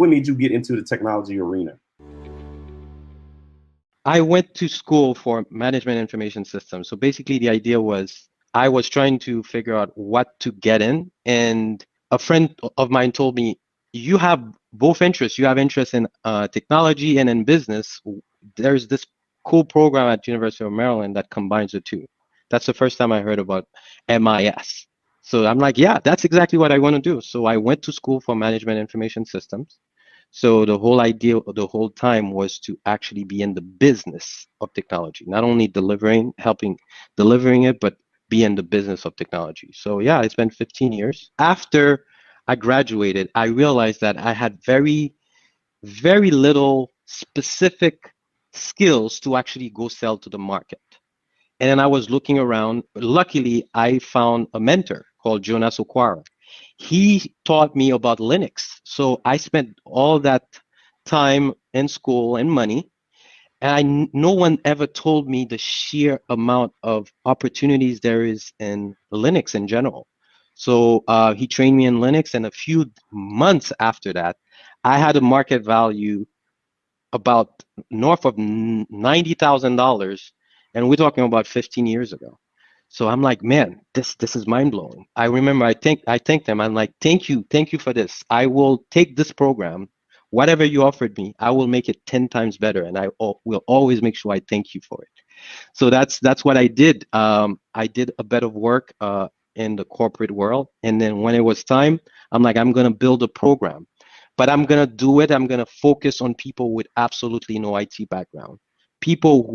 What made you get into the technology arena? I went to school for management information systems. So basically, the idea was I was trying to figure out what to get in. And a friend of mine told me, you have both interests. You have interest in technology and in business. There's this cool program at University of Maryland that combines the two. That's the first time I heard about MIS. So I'm like, yeah, that's exactly what I want to do. So I went to school for management information systems. So the whole idea the whole time was to actually be in the business of technology, not only helping delivering it, but be in the business of technology. So yeah, it's been 15 years. After I graduated, I realized that I had very little specific skills to actually go sell to the market. And then I was looking around. Luckily, I found a mentor called Jonas Okwara. He taught me about Linux. So I spent all that time in school and money, and no one ever told me the sheer amount of opportunities there is in Linux in general. So he trained me in Linux, and a few months after that, I had a market value about north of $90,000, and we're talking about 15 years ago. So I'm like, man, this is mind blowing. I remember I thanked them. I'm like, thank you for this. I will take this program, whatever you offered me, I will make it 10 times better, and will always make sure I thank you for it. So that's what I did. I did a bit of work in the corporate world, and then when it was time, I'm like, I'm gonna build a program, but I'm gonna do it. I'm gonna focus on people with absolutely no IT background, people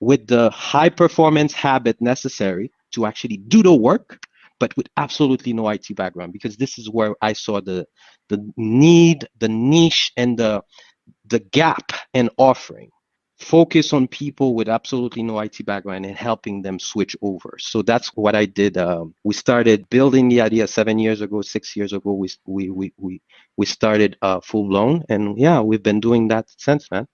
with the high performance habit necessary to actually do the work, but with absolutely no IT background, because this is where I saw the need, the niche, and the gap in offering. Focus on people with absolutely no IT background and helping them switch over. So that's what I did. We started building the idea 7 years ago, 6 years ago. We started full blown, and yeah, we've been doing that since, man.